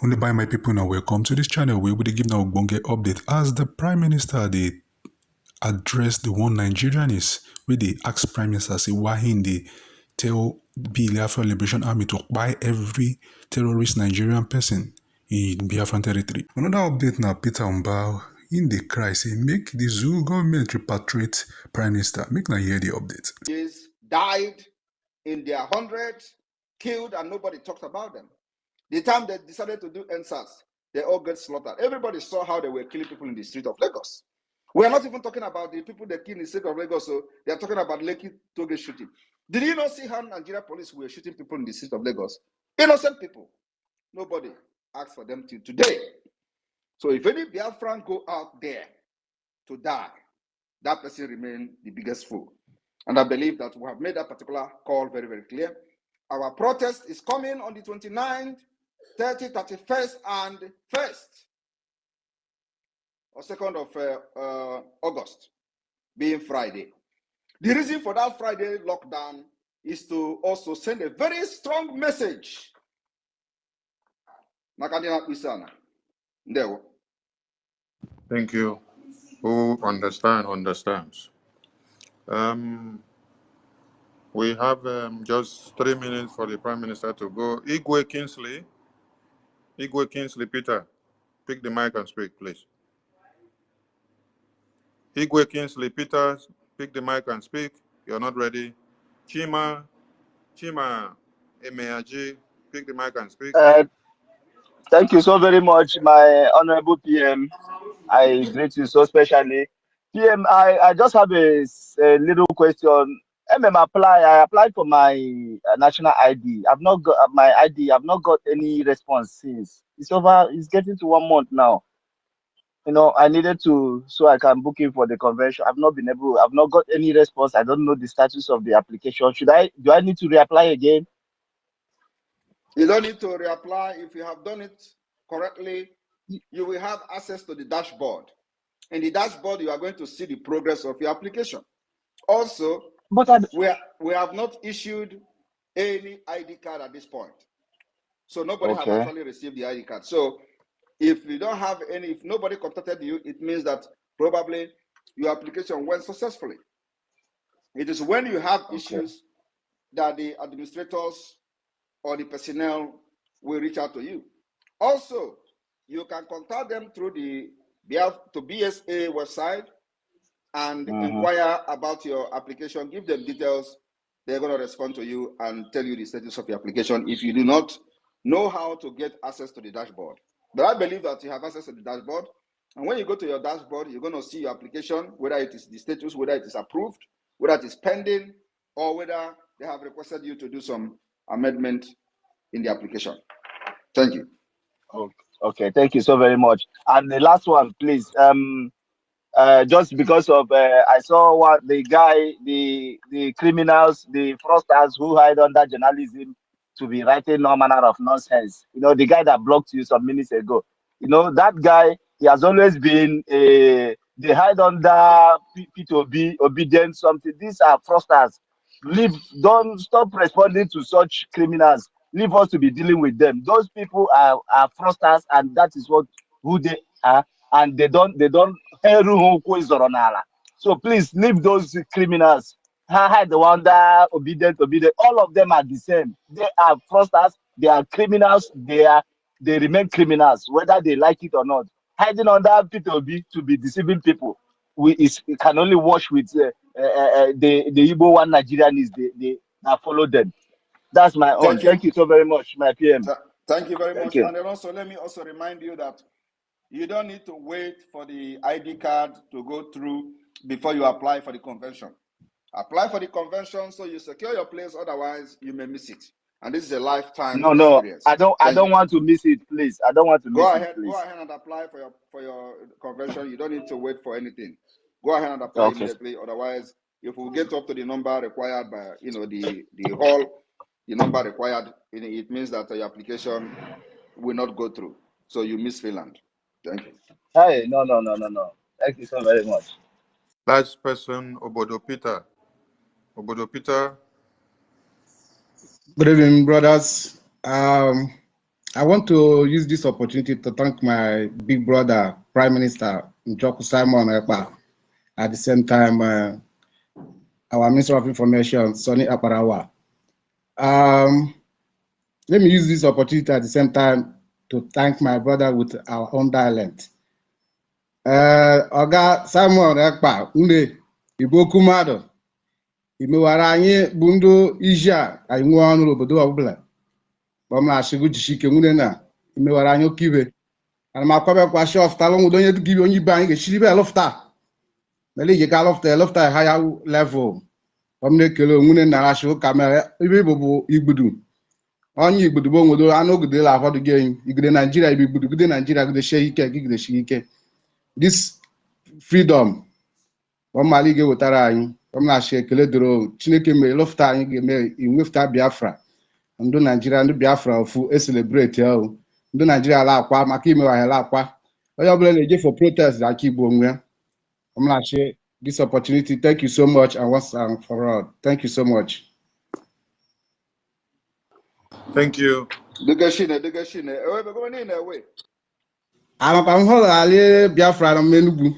Only by my people now, welcome to this channel where we dey give now Ogbonge update as the Prime Minister they address the one Nigerians where they ask Prime Minister say why he dey tell Biafra Liberation Army to buy every terrorist Nigerian person in Biafran territory. Another update now, Peter Mbao in the cry say make the zoo government repatriate Prime Minister. Make na hear the update. Died in their hundreds, killed, and nobody talked about them. The time they decided to do NSAS, they all get slaughtered. Everybody saw how they were killing people in the street of Lagos. We are not even talking about the people that killed in the street of Lagos, so they are talking about Lekki Toge shooting. Did you not see how Nigeria police were shooting people in the street of Lagos? Innocent people. Nobody asked for them till today. So if any Biafran go out there to die, that person remain the biggest fool. And I believe that we have made that particular call very, very clear. Our protest is coming on the 29th, 30th, 31st, and 1st or 2nd of August, being Friday. The reason for that Friday lockdown is to also send a very strong message. Thank you. Who understands. We have just 3 minutes for the Prime Minister to go. Igwe Kingsley, Peter, pick the mic and speak, please. Igwe Kingsley, Peter, pick the mic and speak. You're not ready. Chima, Emeaji, pick the mic and speak. Thank you so very much, my honorable PM. I greet you so specially. PM, I just have a little question. I applied for my national ID. I've not got my ID. I've not got any response since. It's getting to 1 month now. You know, I needed to, so I can book in for the convention. I've not got any response. I don't know the status of the application. Do I need to reapply again? You don't need to reapply. If you have done it correctly, you will have access to the dashboard. In the dashboard, you are going to see the progress of your application. Also, we have not issued any ID card at this point. So nobody has actually received the ID card. So if you don't have any, if nobody contacted you, it means that probably your application went successfully. It is when you have issues that the administrators or the personnel will reach out to you. Also, you can contact them through the BSA website and inquire about your application. Give them details. They're going to respond to you and tell you the status of your application if you do not know how to get access to the dashboard. But I believe that you have access to the dashboard. And when you go to your dashboard, you're going to see your application, whether it is the status, whether it is approved, whether it is pending, or whether they have requested you to do some amendment in the application. Thank you. Okay, thank you so very much. And the last one, please. Just because of I saw what the criminals, the fraudsters who hide under journalism to be writing no manner of nonsense. You know, the guy that blocked you some minutes ago. You know, that guy, he has always been they hide under P2B, obedient something. These are fraudsters. Don't stop responding to such criminals. Leave us to be dealing with them. Those people are fraudsters, and that is who they are, and they don't so please leave those criminals. Hide the one that obedient. All of them are the same. They are fraudsters, they are criminals, they remain criminals, whether they like it or not. Hiding under P2B to be deceiving people. It can only wash with the Igbo one Nigerian is they follow them. That's my own. Thank you so very much, my PM. Thank you very much. And then also let me also remind you that you don't need to wait for the ID card to go through before you apply for the convention. Apply for the convention so you secure your place, otherwise you may miss it. And this is a lifetime experience. I don't want to miss it, please. I don't want to miss it, please. Go ahead and apply for your convention. You don't need to wait for anything. Go ahead and apply immediately. Otherwise, if we get up to the number required by the number required, it means that your application will not go through. So you miss Finland. Thank you. Hey, no. Thank you so very much. Last person, Obodo Peter. Obodo Peter. Good evening, brothers. I want to use this opportunity to thank my big brother, Prime Minister Njoku Simon Ekpa. At the same time, our Minister of Information, Sonny Aparawa. Let me use this opportunity at the same time to thank my brother with our own dialect. Oga Simon Ekpa, Unde, Igbo Kumado, imewara anyị bụ ndị iji anyị nwee ọnụ n'obodo ọbụla. Bọmlashigu jishike nwune na imewara anyị oke ibe. Ana m akwabekwa shọf talụ nwudo onye dịgị onye ibe anyị ga-eshiri be lọfta. Mele ije ka lọfta higher level. Bọm na-ekele nwune na rashi ụka mere ibe bụ igbudu. Onye igbudu bụ onwedo anụ ogide la afọdụ gị enyi. Igide Nigeria ibe igbudu gide Nigeria gide shie ike gide shie ike. This freedom bọmmali ga-ewetara anyị. Bọmlashi ekele doro Chineke mere lọfta anyị ga-eme inwefta Biafra. Ndị Nigeria ndị Biafra ofu celebrate ahụ. Ndị Nigeria ala akwa maka imewe ala akwa. Onye ọbụla na-eje for protest aka Igbo onwe ya. I'm not sure this opportunity. Thank you so much and once and for all. Thank you so much. Thank you. Degashine. Ewe go ni na we. I'm ali Biafra na Menugbu.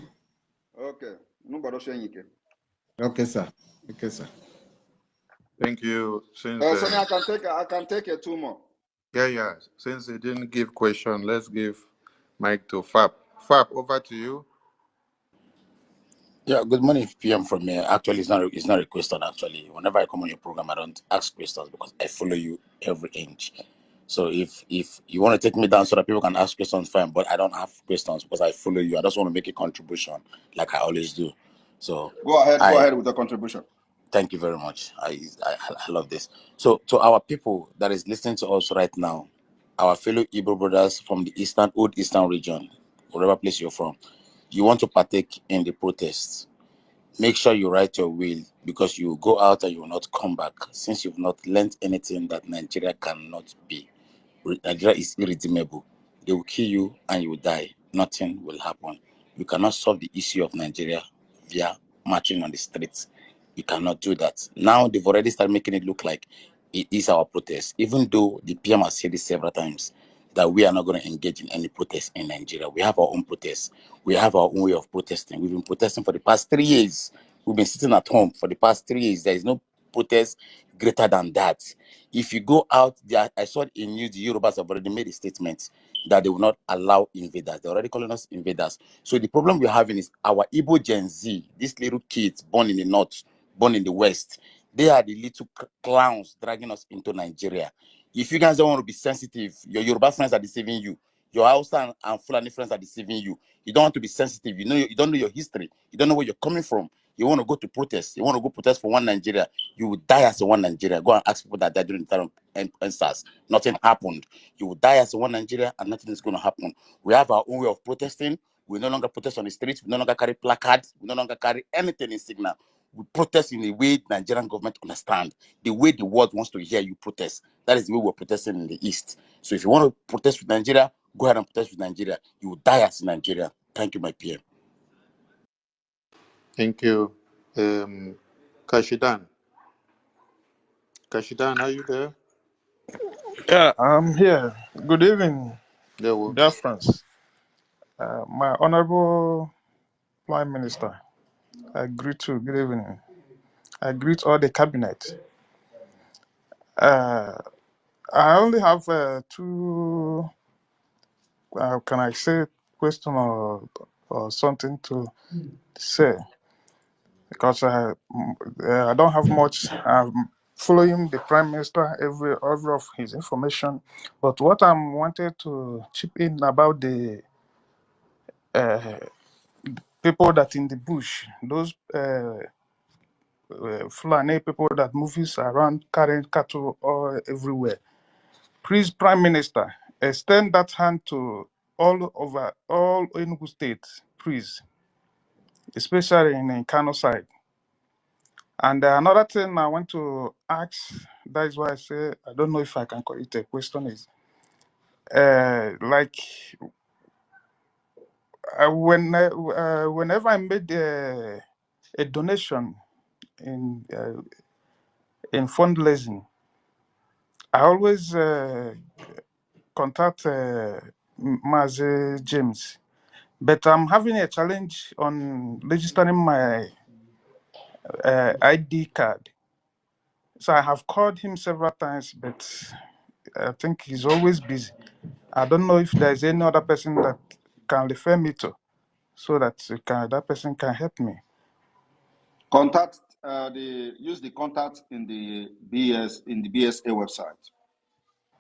Okay. No bado shenyike. Okay, sir. Okay, sir. Thank you. Since Sonny, I can take 2 more. yeah. Since they didn't give question, let's give mic to Fab. Fab, over to you. Yeah, good morning, PM from me. Actually, it's not a question. Actually, whenever I come on your program, I don't ask questions because I follow you every inch. So if you want to take me down so that people can ask questions, fine. But I don't have questions because I follow you. I just want to make a contribution like I always do. So Go ahead with the contribution. Thank you very much. I love this. So to our people that is listening to us right now, our fellow Igbo brothers from the old Eastern region, whatever place you're from, you want to partake in the protests. Make sure you write your will because you will go out and you will not come back since you've not learned anything that Nigeria cannot be. Nigeria is irredeemable. They will kill you and you will die. Nothing will happen. You cannot solve the issue of Nigeria via marching on the streets. You cannot do that. Now they've already started making it look like it is our protest, even though the PM has said this several times that we are not going to engage in any protest in Nigeria. We have our own protests. We have our own way of protesting. We've been protesting for the past 3 years. We've been sitting at home for the past 3 years. There is no protest greater than that. If you go out there, I saw in news the Yorubas have already made a statement that they will not allow invaders. They're already calling us invaders. So the problem we're having is our Igbo Gen Z, these little kids born in the north, born in the west, they are the little clowns dragging us into Nigeria. If you guys don't want to be sensitive, your Yoruba friends are deceiving you. Your Hausa and Fulani friends are deceiving you. You don't want to be sensitive. You don't know your history. You don't know where you're coming from. You want to go to protest. You want to go protest for one Nigeria. You will die as a one Nigeria. Go and ask people that died during the time of NSAS. Nothing happened. You will die as a one Nigeria and nothing is going to happen. We have our own way of protesting. We no longer protest on the streets. We no longer carry placards. We no longer carry anything in signal. We protest in the way the Nigerian government understand, the way the world wants to hear you protest. That is the way we're protesting in the East. So if you want to protest with Nigeria, go ahead and protest with Nigeria. You will die as Nigeria. Thank you, my PM. Thank you. Kashidan. Kashidan, are you there? Yeah, I'm here. Good evening, There we dear friends. My Honorable Prime Minister, I greet you. Good evening. I greet all the cabinet. I only have two, can I say, question or something to say because I don't have much. I'm following the Prime Minister every of his information, but what I wanted to chip in about the uh, people that in the bush, those Fulani people that moves around carrying cattle all everywhere. Please, Prime Minister, extend that hand to all over all Enugu states, please, especially in Kano side. And another thing I want to ask, that is why I say I don't know if I can call it a question, is whenever I made a donation in fundraising, I always contact Mazi James, but I'm having a challenge on registering my ID card. So I have called him several times, but I think he's always busy. I don't know if there's any other person that can refer me to, so that that person can help me. Contact use the contact in the BSA website.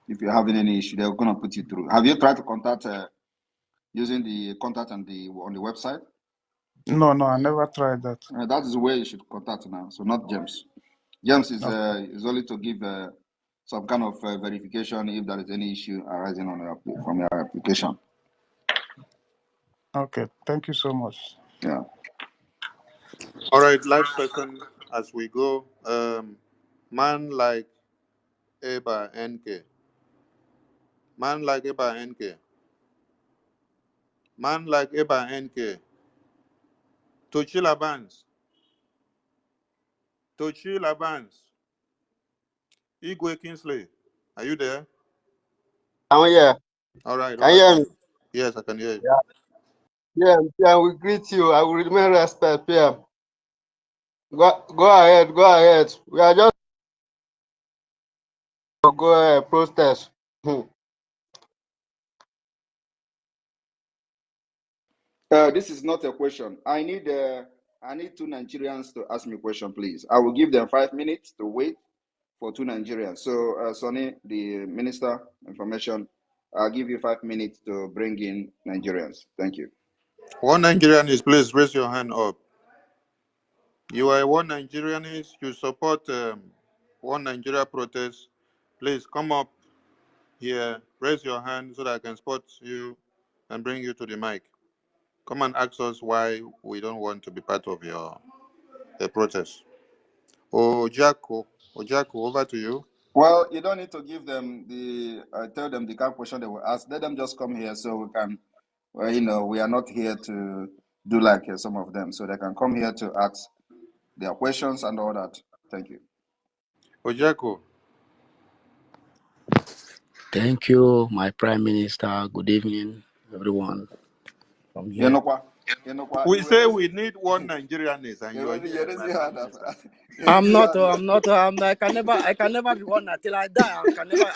If you're having any issue, they're gonna put you through. Have you tried to contact using the contact on the website? No, I never tried that. That is where you should contact now. So not James. James is only to give some kind of verification if there is any issue arising from your application. Okay, thank you so much. Yeah. All right, last person as we go. Man like Eba NK. Man like Eba NK. Man like Eba NK. Tochila Bands. Tochila Bands. Igwe Kingsley. Are you there? Oh yeah, All right, can over you to hear me? you. Yes, I can hear you. Yeah, we greet you. I will remain respect, PM. Go ahead, go ahead. We are just go ahead, protest. This is not a question. I need two Nigerians to ask me a question, please. I will give them 5 minutes to wait for two Nigerians. So, Sonny, the Minister Information, I'll give you 5 minutes to bring in Nigerians. Thank you. One Nigerian is, please raise your hand up. You are one Nigerian is, you support one Nigeria protest. Please come up here, raise your hand so that I can spot you and bring you to the mic. Come and ask us why we don't want to be part of the protest. Ojako, over to you. Well, you don't need to give them tell them the kind of question they will ask. Let them just come here so we can, we are not here to do like some of them. So they can come here to ask their questions and all that. Thank you. Ojako. Thank you, my Prime Minister. Good evening, everyone. From here. We say we need one Nigerian is, and you're here, my Prime Minister. I'm not. I can never be one until I die. I can never.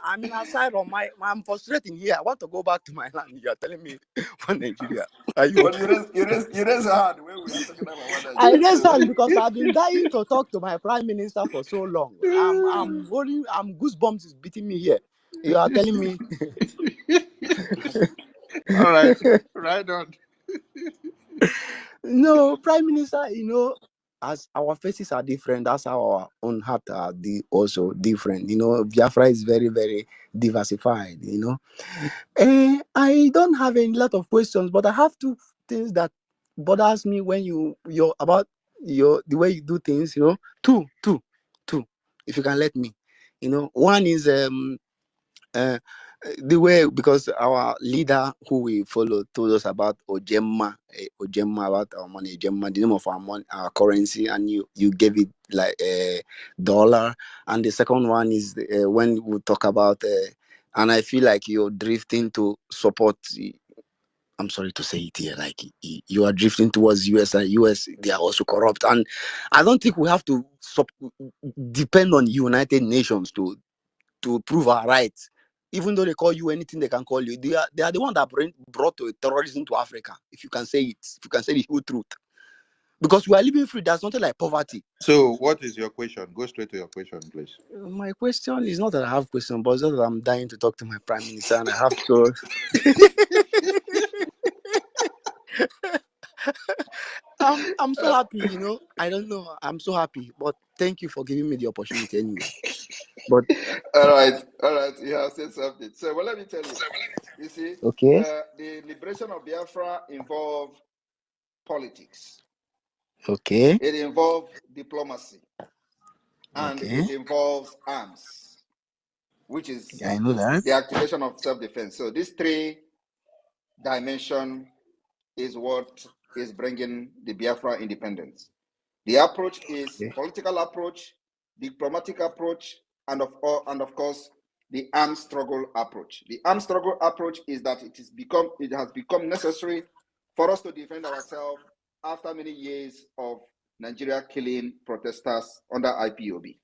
I'm in asylum. I'm frustrating here. I want to go back to my land. You are telling me one Nigeria. Are you? Well, you raise a hand when we are talking about one Nigeria. I raise hand because I've been dying to talk to my Prime Minister for so long. I'm worried. Goosebumps is beating me here. You are telling me. All right, right on. No, Prime Minister, as our faces are different, that's how our own heart are also different. Biafra is very, very diversified, I don't have a lot of questions, but I have two things that bothers me when you're about the way you do things, Two, if you can let me. One is the way, because our leader who we follow told us about Ojemma about our money, Ojemma, the name of our money, our currency, and you gave it like a dollar. And the second one is when we talk about, and I feel like you're drifting to support. I'm sorry to say it here, like you are drifting towards US, and US, they are also corrupt, and I don't think we have to depend on United Nations to prove our rights. Even though they call you anything they can call you, they are the one that brought terrorism to Africa. If you can say it, if you can say the whole truth, because we are living free. There's nothing like poverty. So, what is your question? Go straight to your question, please. My question is not that I have question, but it's that I'm dying to talk to my Prime Minister, and I have to. I'm so happy, I don't know. I'm so happy, but thank you for giving me the opportunity anyway. But all right, you have said something. So, well, let me tell you. You see, okay, the liberation of Biafra involved politics. okay, It involved diplomacy, and okay. it involves arms, which is I know that. the activation of self-defense. So, this 3 dimension is what is bringing the Biafra independence. The approach is political approach, diplomatic approach, and of course, the armed struggle approach. The armed struggle approach is that it has become necessary for us to defend ourselves after many years of Nigeria killing protesters under IPOB.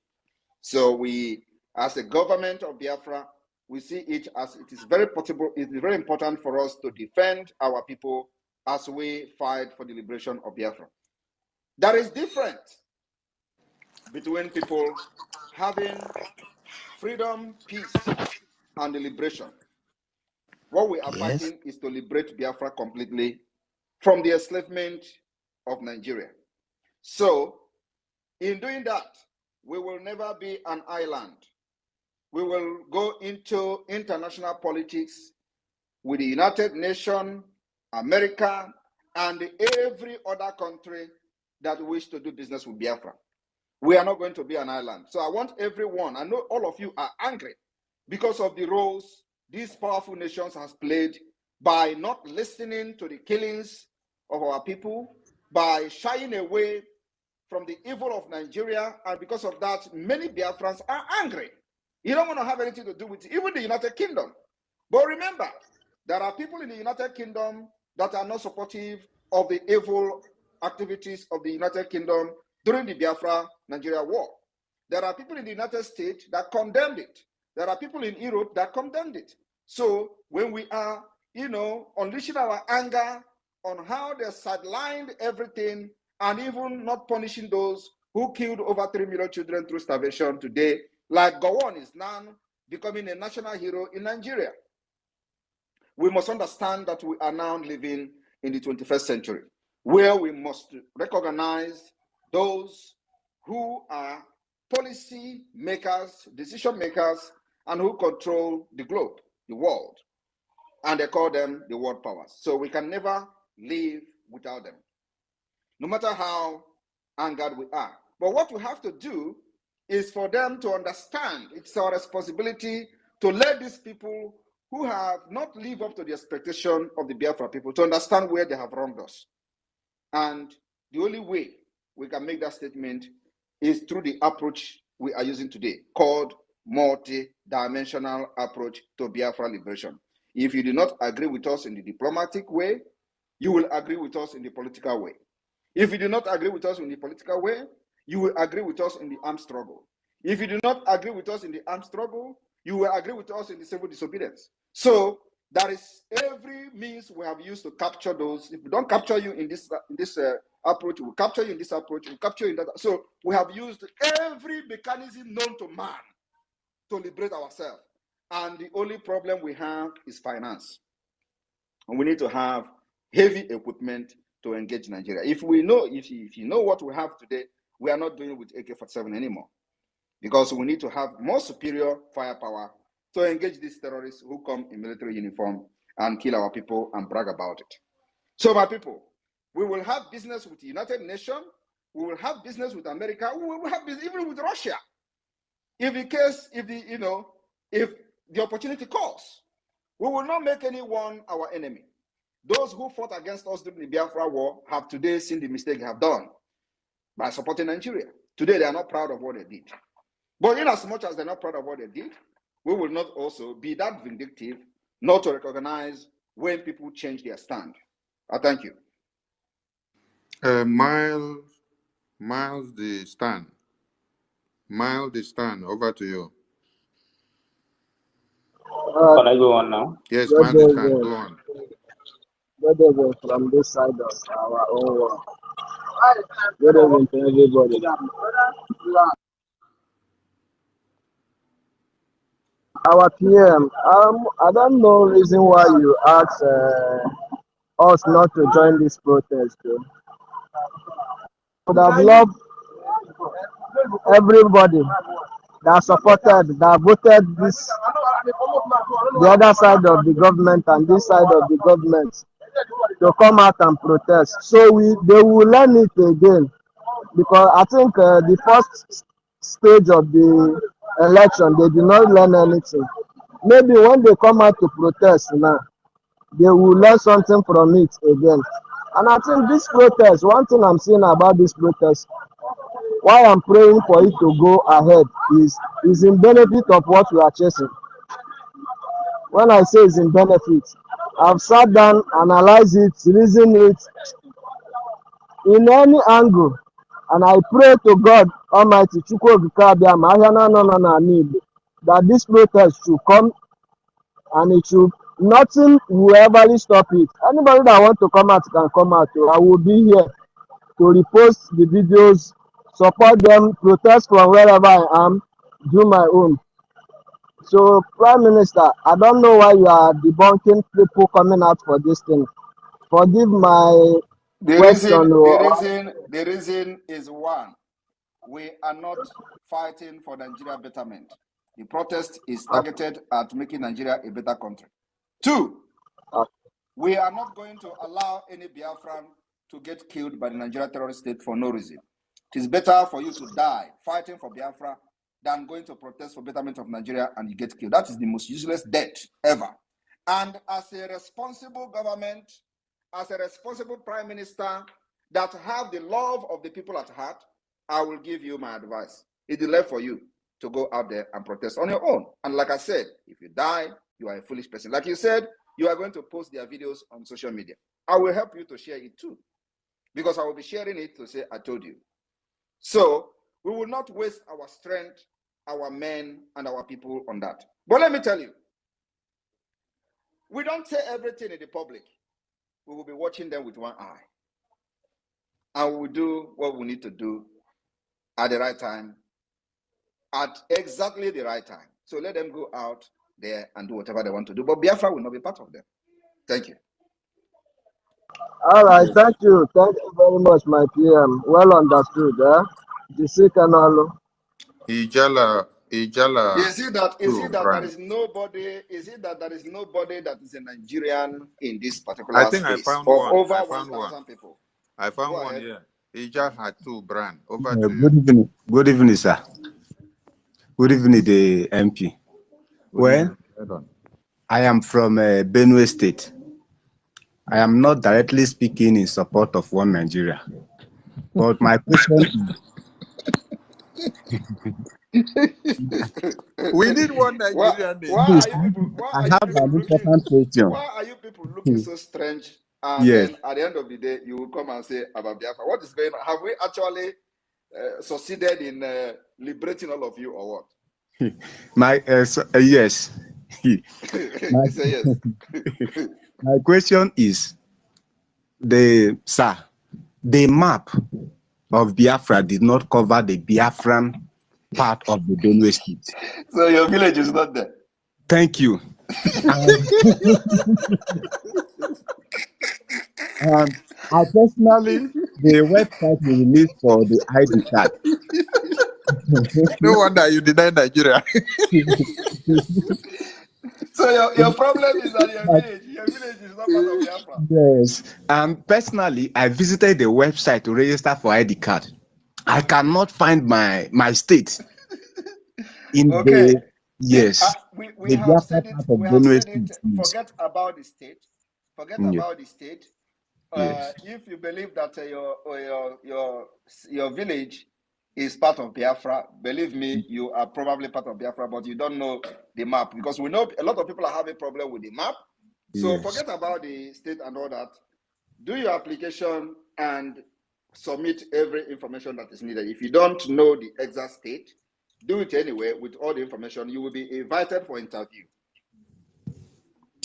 So we, as a government of Biafra, we see it as it is very important for us to defend our people as we fight for the liberation of Biafra. There is difference between people having freedom, peace, and the liberation. What we are fighting is to liberate Biafra completely from the enslavement of Nigeria. So, in doing that, we will never be an island. We will go into international politics with the United Nations, America, and every other country that wish to do business with Biafra. We are not going to be an island. So I want everyone, I know all of you are angry because of the roles these powerful nations has played by not listening to the killings of our people, by shying away from the evil of Nigeria, and because of that, many Biafrans are angry. You don't want to have anything to do with it, even the United Kingdom. But remember, there are people in the United Kingdom that are not supportive of the evil activities of the United Kingdom during the Biafra-Nigeria war. There are people in the United States that condemned it. There are people in Europe that condemned it. So when we are, unleashing our anger on how they sidelined everything and even not punishing those who killed over 3 million children through starvation today, like Gowon is now becoming a national hero in Nigeria. We must understand that we are now living in the 21st century, where we must recognize those who are policy makers, decision makers, and who control the globe, the world. And they call them the world powers. So we can never live without them, no matter how angered we are. But what we have to do is for them to understand it's our responsibility to let these people who have not lived up to the expectation of the Biafra people to understand where they have wronged us. And the only way we can make that statement is through the approach we are using today, called multi-dimensional approach to Biafra liberation. If you do not agree with us in the diplomatic way, you will agree with us in the political way. If you do not agree with us in the political way, you will agree with us in the armed struggle. If you do not agree with us in the armed struggle, you will agree with us in the civil disobedience. So that is every means we have used to capture those. If we don't capture you in this approach, we'll capture you in this approach, we'll capture you in that. So we have used every mechanism known to man to liberate ourselves. And the only problem we have is finance. And we need to have heavy equipment to engage Nigeria. If you know what we have today, we are not doing it with AK-47 anymore, because we need to have more superior firepower to engage these terrorists who come in military uniform and kill our people and brag about it. So my people, we will have business with the United Nations, we will have business with America, we will have business even with Russia. If the opportunity calls, we will not make anyone our enemy. Those who fought against us during the Biafra war have today seen the mistake they have done by supporting Nigeria. Today, they are not proud of what they did. But in as much as they're not proud of what they did, we will not also be that vindictive not to recognize when people change their stand. I thank you. Miles the stand. Miles the stand. Over to you. Can I go on now? Yes, Good Miles the stand. evening. Go on. Good evening from this side of our own world. Good evening to everybody. Our PM, I don't know reason why you asked us not to join this protest. Though. Would have loved everybody that supported, that voted this, the other side of the government and this side of the government, to come out and protest. So they will learn it again, because I think the first stage of the election they did not learn anything. Maybe when they come out to protest now, they will learn something from it again. And I think this protest, one thing I'm seeing about this protest, why I'm praying for it to go ahead is in benefit of what we are chasing. When I say it's in benefit, I've sat down, analyzed it, reasoned it in any angle, and I pray to God Almighty, Chukwu Okike Abiama, ahịa na-anọ n'ala Igbo, that this protest should come and it should, nothing will ever stop it. Anybody that want to come out can come out. I will be here to repost the videos, support them, protest from wherever I am, do my own. So, Prime Minister, I don't know why you are debunking people coming out for this thing. Forgive my question. The reason is one, we are not fighting for Nigeria betterment. The protest is targeted at making Nigeria a better country. Two, we are not going to allow any Biafran to get killed by the Nigeria terrorist state for no reason. It is better for you to die fighting for Biafra than going to protest for betterment of Nigeria and you get killed. That is the most useless death ever. And as a responsible government, as a responsible prime minister that have the love of the people at heart, I will give you my advice. It is left for you to go out there and protest on your own. And like I said, if you die, you are a foolish person. Like you said, you are going to post their videos on social media. I will help you to share it too, because I will be sharing it to say, I told you. So we will not waste our strength, our men, and our people on that. But let me tell you, we don't say everything in the public. We will be watching them with one eye. And we will do what we need to do at the right time, at exactly the right time. So let them go out there and do whatever they want to do. But Biafra will not be part of them. Thank you. All right, thank you. Thank you very much, my PM. Well understood. Ijala. Is it that there Brand. is nobody? Is it that there is nobody that is a Nigerian in this I particular think I space found of one. over I found 1,000 people? I found Go one ahead. here. Ija had two, Brand. Over to you. Good evening. Good evening, sir. Good evening, the MP. Good Well, evening. Well done. I am from Benue State. I am not directly speaking in support of one Nigeria. But my question We need one why, Nigerian why nation. are you is, people? Why I are you have people an looking? important question. Why are you people looking so strange? And Yes. then at the end of the day, you will come and say about Biafra. What is going on? Have we actually succeeded in liberating all of you, or what? Yes. my, You say yes. my question is, the map of Biafra did not cover the Biafran part of the Benue State. So your village is not there. Thank you. I personally, the website we released for the ID card. No wonder you deny Nigeria. So your problem is that your village is not part of Biafra. Yes. Personally, I visited the website to register for ID card. I cannot find my state in Okay. the yes. We The have Biafra said it. part of We have Benue said it. State. Yes. Forget about the state. Forget Yes. about the state. Yes. If you believe that your village is part of Biafra, believe me, you are probably part of Biafra, but you don't know the map, because we know a lot of people are having problem with the map. So Yes. forget about the state and all that. Do your application and submit every information that is needed. If you don't know the exact state, do it anyway with all the information. You will be invited for interview.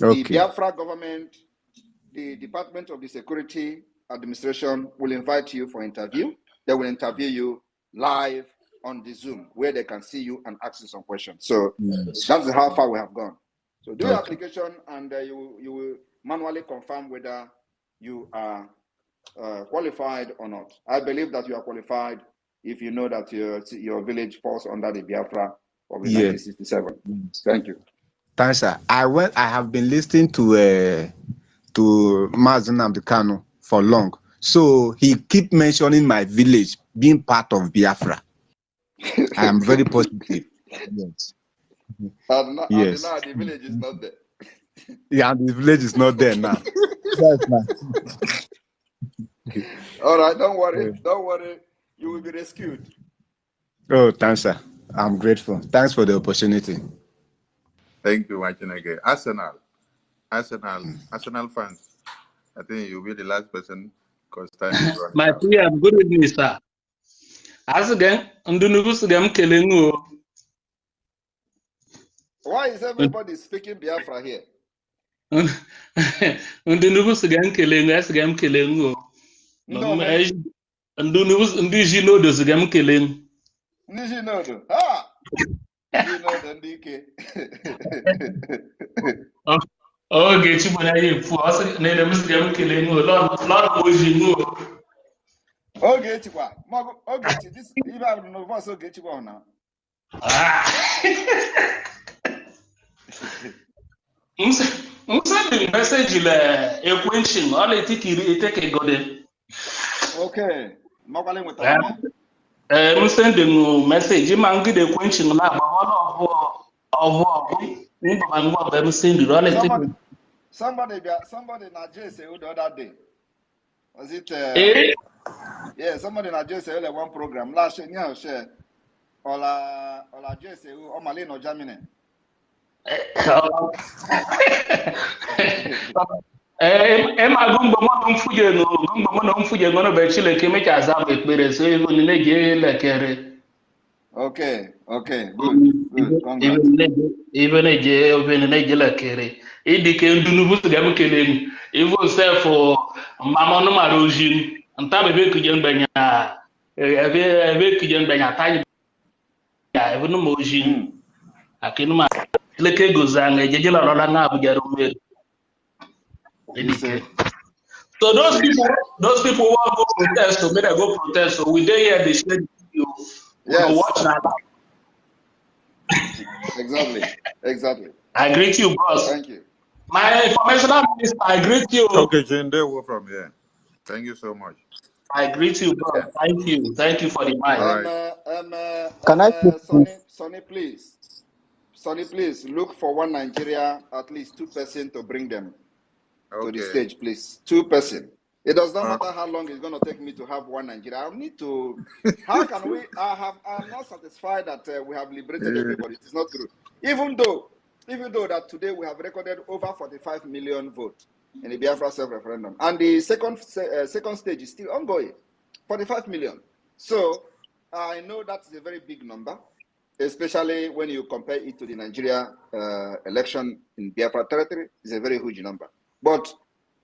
Okay. The Biafra government, the Department of the Security Administration will invite you for interview. They will interview you live on the Zoom, where they can see you and ask you some questions. So Yes. that's how far we have gone. So do your Okay. application, and you will manually confirm whether you are qualified or not. I believe that you are qualified if you know that your village falls under the Biafra of the Yes. 1967. Yes. Thank you. Thanks, sir. I have been listening to Mazen Abdukano for long. So he keep mentioning my village being part of Biafra. I am very positive. Yes. And Yes. now the village is not there. Yeah, and the village is not there now. That's nice. All right, don't worry. Don't worry. You will be rescued. Oh, thanks, sir. I'm grateful. Thanks for the opportunity. Thank you, Machineke. Arsenal fans. I think you'll be the last person because time is running My out. PM, good evening, sir. As again, Ndunugusugam Kelengu. Why is everybody speaking Biafra here? Ndunugusugam Kelengu, Asgam Kelengu. No, man. Ndujino Dosugam Kelengu. Nijinodo. Ah! Nijinodo Ndike. Okay, Chibunay, for us, Nemusgam Kelengu, Lord Ojino. Okay, Chikwa. Okay, this even I don't know what's okay, Chikwa now. The message a quenching, all I think you take a golden. Okay. Makwale with me. I'm sending message. I'm going to quenching now, but all of them sending all I think. Somebody na Jay say the other day. Was it yeah, somebody na Jay say one program. Last year, share. Ola Jay say o Mali no Germany. Emma Gumbo Mfuje no Gumbo Mfuje no be Chile ke make azam ekpere so even in je lekere. Okay, good. Congrats. Even in je lekere. Idi ke ndunu bu ga mkele even self for mama no marojin nta be ku je ngbanya ebe ku je ngbanya tanya even no mojin akinu ma leke gozanga je la lola na abuja rumwe. Idike. So those people who want to go protest, so may they go protest. So we dey here, they share the video. We go Yes. watch now. Exactly. I greet you, bros. Thank you. My informational minister, I greet you. Okay, Jane, we're from here. Thank you so much. I greet you, bro. Thank you for the mic. All right. Can I speak, please? Sonny, please look for one Nigeria, at least 2 person to bring them to the stage, please. 2 person. It does not matter how long it's going to take me to have one Nigeria. I need to. How can we? I'm not satisfied that we have liberated everybody. It is not true. Even though that today we have recorded over 45 million votes in the Biafra self-referendum, and the second stage is still ongoing, 45 million. So I know that is a very big number, especially when you compare it to the Nigeria election in Biafra territory. It's a very huge number. But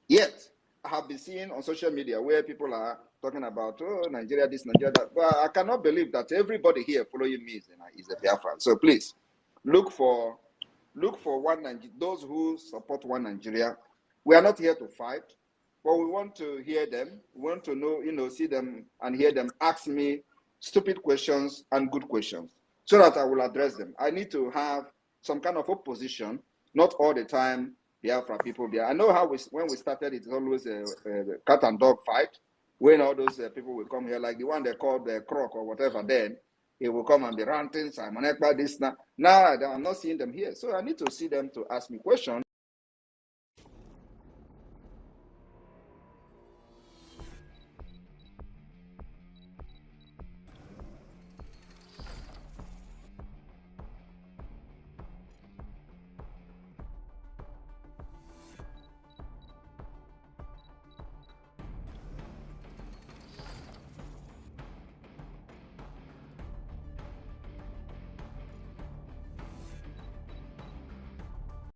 yet, I have been seeing on social media where people are talking about, oh, Nigeria this, Nigeria that. But I cannot believe that everybody here following me is a Biafran. So please, look for one Nigeria, those who support one Nigeria. We are not here to fight, but we want to hear them. We want to know, see them and hear them ask me stupid questions and good questions so that I will address them. I need to have some kind of opposition, not all the time Biafra people. I know how when we started, it's always a cat and dog fight. When all those people will come here, like the one they called the croc or whatever, then he will come and be ranting, Simon Ekpa, this now. Now I'm not seeing them here. So I need to see them to ask me questions.